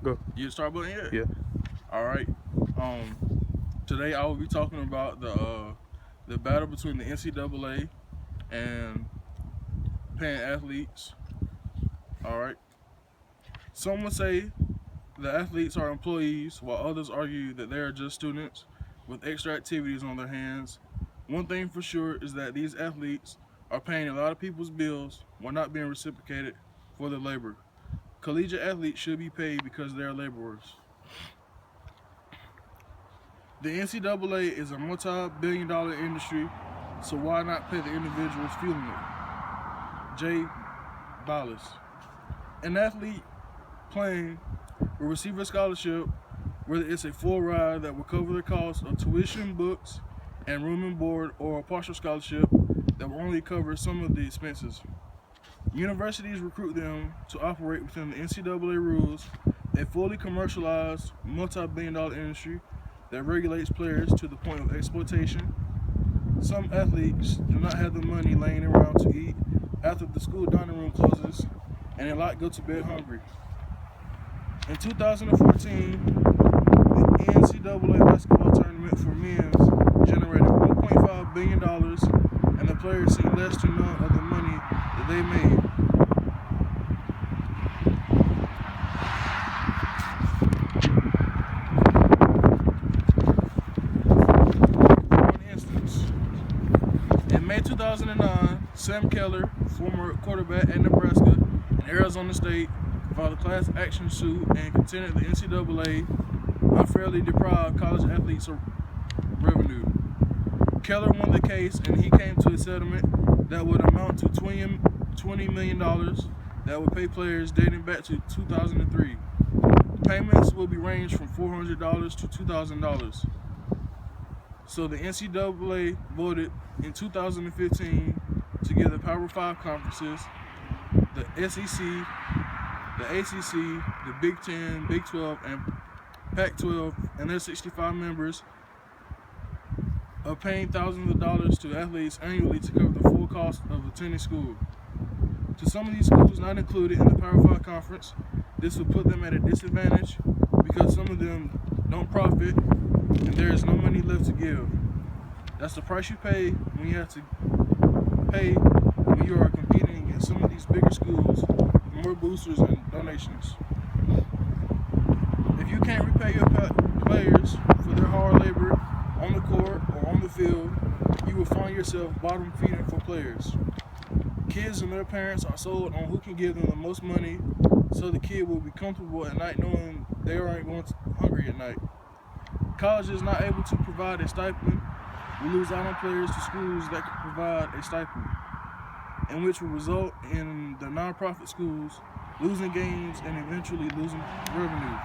Go. You start button yet? Yeah. All right. Today I will be talking about the battle between the NCAA and paying athletes. All right. Some would say the athletes are employees, while others argue that they are just students with extra activities on their hands. One thing for sure is that these athletes are paying a lot of people's bills while not being reciprocated for their labor. Collegiate athletes should be paid because they are laborers. The NCAA is a multi-billion-dollar industry, so why not pay the individuals fueling it? Jay Ballas. An athlete playing will receive a scholarship, whether it's a full ride that will cover the cost of tuition, books, and room and board, or a partial scholarship that will only cover some of the expenses. Universities recruit them to operate within the NCAA rules, a fully commercialized, multi-billion-dollar industry that regulates players to the point of exploitation. Some athletes do not have the money laying around to eat after the school dining room closes, and a lot go to bed hungry. In 2014, the NCAA basketball tournament for men's generated $1.5 billion, and the players see less to none of the money that they made. For instance, in May 2009, Sam Keller, former quarterback at Nebraska and Arizona State, filed a class action suit and contended the NCAA unfairly deprived college athletes of revenue. Keller won the case and he came to a settlement that would amount to $20 million that would pay players dating back to 2003. Payments will be ranged from $400 to $2,000. So the NCAA voted in 2015 to give the Power 5 conferences, the SEC, the ACC, the Big 10, Big 12, and Pac-12, and their 65 members, of paying thousands of dollars to athletes annually to cover the full cost of attending school. To some of these schools not included in the Power 5 conference, this would put them at a disadvantage because some of them don't profit and there is no money left to give. That's the price you pay when you have to pay when you are competing against some of these bigger schools for more boosters and donations. If you can't repay your players for their hard labor on the court or on the field, you will find yourself bottom feeding for players. Kids and their parents are sold on who can give them the most money, so the kid will be comfortable at night knowing they aren't going hungry at night. College is not able to provide a stipend. We lose out on players to schools that can provide a stipend, and which will result in the nonprofit schools losing games and eventually losing revenue.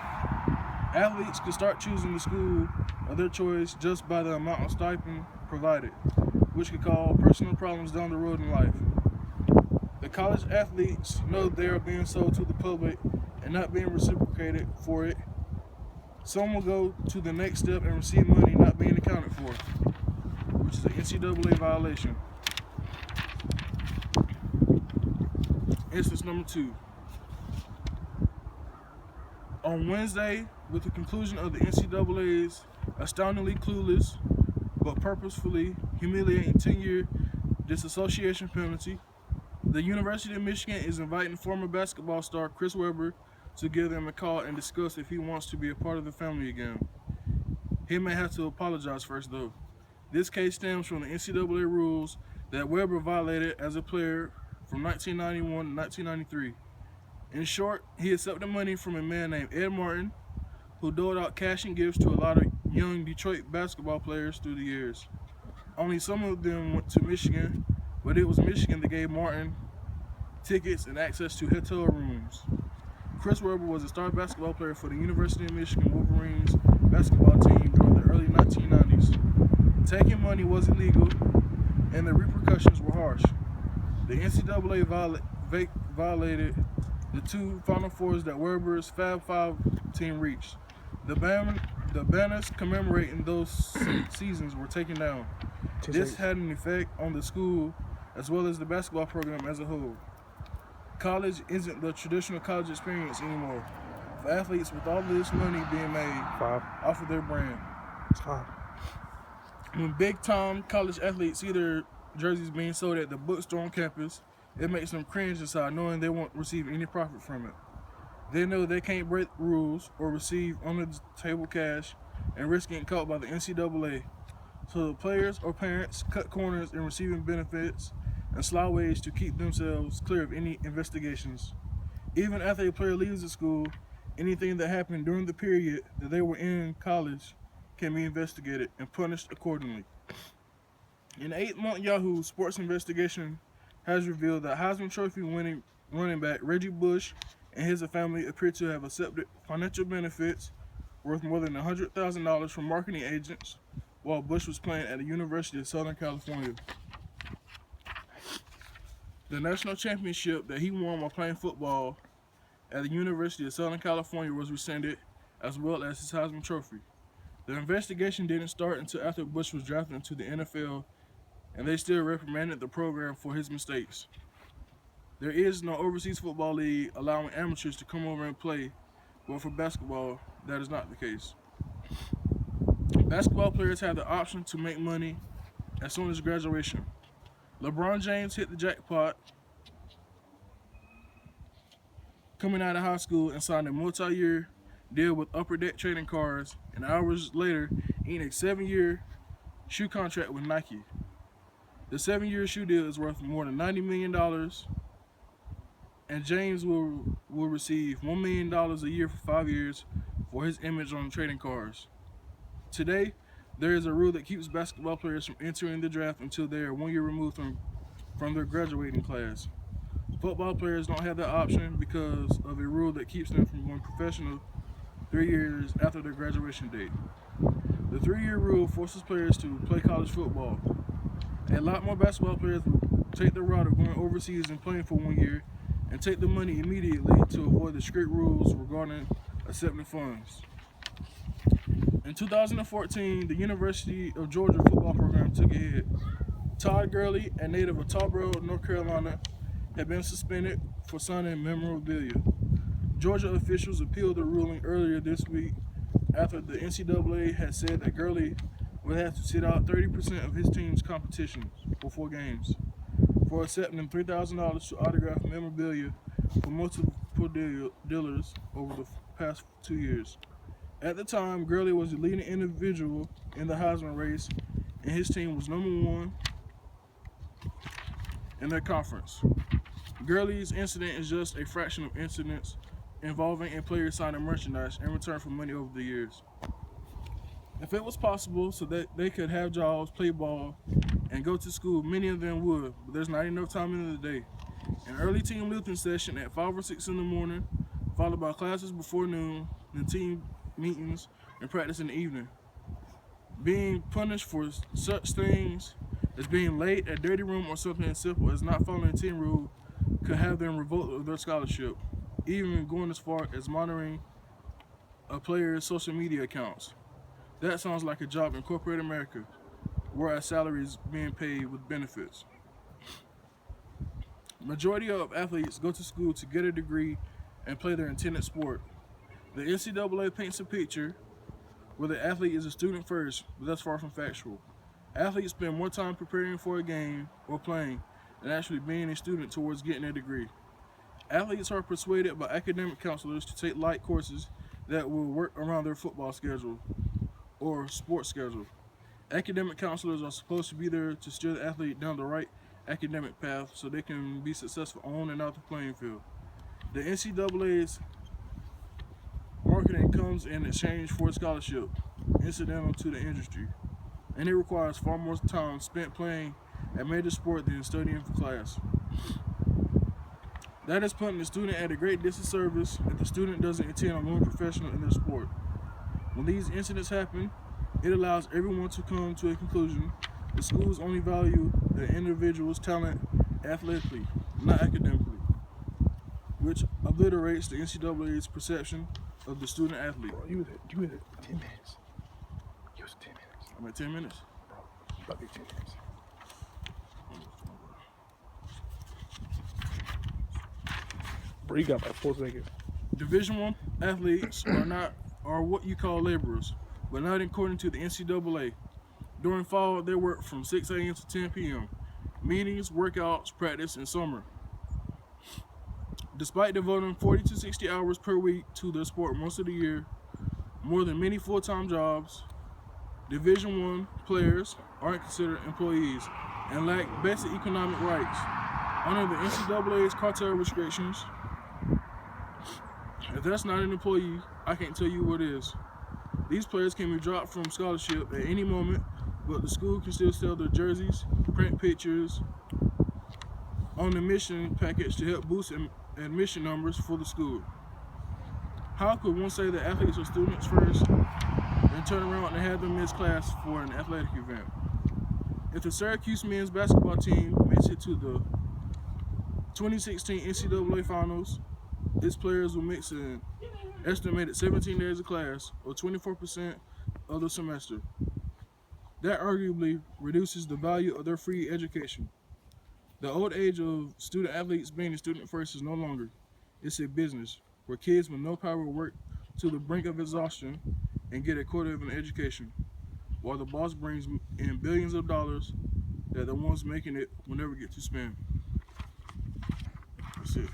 Athletes can start choosing the school of their choice just by the amount of stipend provided, which could cause personal problems down the road in life. The college athletes know they are being sold to the public and not being reciprocated for it. Some will go to the next step and receive money not being accounted for, which is an NCAA violation. Instance number 2. On Wednesday, with the conclusion of the NCAA's astoundingly clueless but purposefully humiliating 10-year disassociation penalty, the University of Michigan is inviting former basketball star Chris Webber to give them a call and discuss if he wants to be a part of the family again. He may have to apologize first, though. This case stems from the NCAA rules that Webber violated as a player from 1991 to 1993. In short, he accepted money from a man named Ed Martin, who doled out cash and gifts to a lot of young Detroit basketball players through the years. Only some of them went to Michigan, but it was Michigan that gave Martin tickets and access to hotel rooms. Chris Webber was a star basketball player for the University of Michigan Wolverines basketball team during the early 1990s. Taking money was illegal, and the repercussions were harsh. The NCAA violated the 2 Final Fours that Webber's Fab Five team reached. The banners commemorating those seasons were taken down. This had an effect on the school as well as the basketball program as a whole. College isn't the traditional college experience anymore. for athletes with all this money being made off of their brand. When big-time college athletes see their jerseys being sold at the bookstore on campus, it makes them cringe inside knowing they won't receive any profit from it. They know they can't break rules or receive under-the-table cash and risk getting caught by the NCAA. So the players or parents cut corners in receiving benefits and sly ways to keep themselves clear of any investigations. Even after a player leaves the school, anything that happened during the period that they were in college can be investigated and punished accordingly. An 8-month Yahoo Sports investigation has revealed that Heisman Trophy winning running back Reggie Bush and his family appear to have accepted financial benefits worth more than $100,000 from marketing agents while Bush was playing at the University of Southern California. The national championship that he won while playing football at the University of Southern California was rescinded, as well as his Heisman Trophy. The investigation didn't start until after Bush was drafted into the NFL, and they still reprimanded the program for his mistakes. There is no overseas football league allowing amateurs to come over and play, but for basketball, that is not the case. Basketball players have the option to make money as soon as graduation. LeBron James hit the jackpot coming out of high school and signed a multi-year deal with Upper Deck Trading Cards, and hours later, inked a 7-year shoe contract with Nike. The 7-year shoe deal is worth more than $90 million, and James will receive $1 million a year for 5 years for his image on trading cards. Today, there is a rule that keeps basketball players from entering the draft until they are 1 year removed from their graduating class. Football players don't have that option because of a rule that keeps them from going professional 3 years after their graduation date. The 3-year rule forces players to play college football. A lot more basketball players will take the route of going overseas and playing for 1 year and take the money immediately to avoid the strict rules regarding accepting funds. In 2014, the University of Georgia football program took a hit. Todd Gurley, a native of Tarboro, North Carolina, had been suspended for signing memorabilia. Georgia officials appealed the ruling earlier this week after the NCAA had said that Gurley would have to sit out 30% of his team's competition for 4 games for accepting $3,000 to autograph memorabilia for multiple dealers over the past 2 years. At the time, Gurley was the leading individual in the Heisman race, and his team was number 1 in their conference. Gurley's incident is just a fraction of incidents involving a player signing merchandise in return for money over the years. If it was possible so that they could have jobs, play ball, and go to school, many of them would, but there's not enough time in the day. An early team lifting session at 5 or 6 in the morning, followed by classes before noon, then team meetings and practice in the evening. Being punished for such things as being late at dirty room or something as simple as not following team rule could have them revoked of their scholarship, even going as far as monitoring a player's social media accounts. That sounds like a job in corporate America, where a salary is being paid with benefits. Majority of athletes go to school to get a degree and play their intended sport. The NCAA paints a picture where the athlete is a student first, but that's far from factual. Athletes spend more time preparing for a game or playing than actually being a student towards getting a degree. Athletes are persuaded by academic counselors to take light courses that will work around their football schedule or sports schedule. Academic counselors are supposed to be there to steer the athlete down the right academic path so they can be successful on and off the playing field. The NCAA's marketing comes in exchange for a scholarship, incidental to the industry, and it requires far more time spent playing a major sport than studying for class. That is putting the student at a great disservice if the student doesn't intend on going professional in their sport. When these incidents happen, it allows everyone to come to a conclusion. The schools only value the individual's talent athletically, not academically, which obliterates the NCAA's perception of the student athlete. Bro, you was at 10 minutes. You was at 10 minutes. I'm at 10 minutes? Bro, you about to be 10 minutes. Bro, you got about 4 seconds. Division I athletes are what you call laborers, but not according to the NCAA. During fall, they work from 6 a.m. to 10 p.m. Meetings, workouts, practice, and summer. Despite devoting 40 to 60 hours per week to their sport most of the year, more than many full-time jobs, Division I players aren't considered employees and lack basic economic rights. Under the NCAA's cartel restrictions, if that's not an employee, I can't tell you what is. These players can be dropped from scholarship at any moment, but the school can still sell their jerseys, print pictures on the admission package to help boost admission numbers for the school. How could one say that athletes are students first and turn around and have them miss class for an athletic event? If the Syracuse men's basketball team makes it to the 2016 NCAA Finals, its players will miss an estimated 17 days of class, or 24% of the semester. That arguably reduces the value of their free education. The old age of student athletes being a student first is no longer. It's a business where kids with no power work to the brink of exhaustion and get a quarter of an education, while the boss brings in billions of dollars that the ones making it will never get to spend. That's it.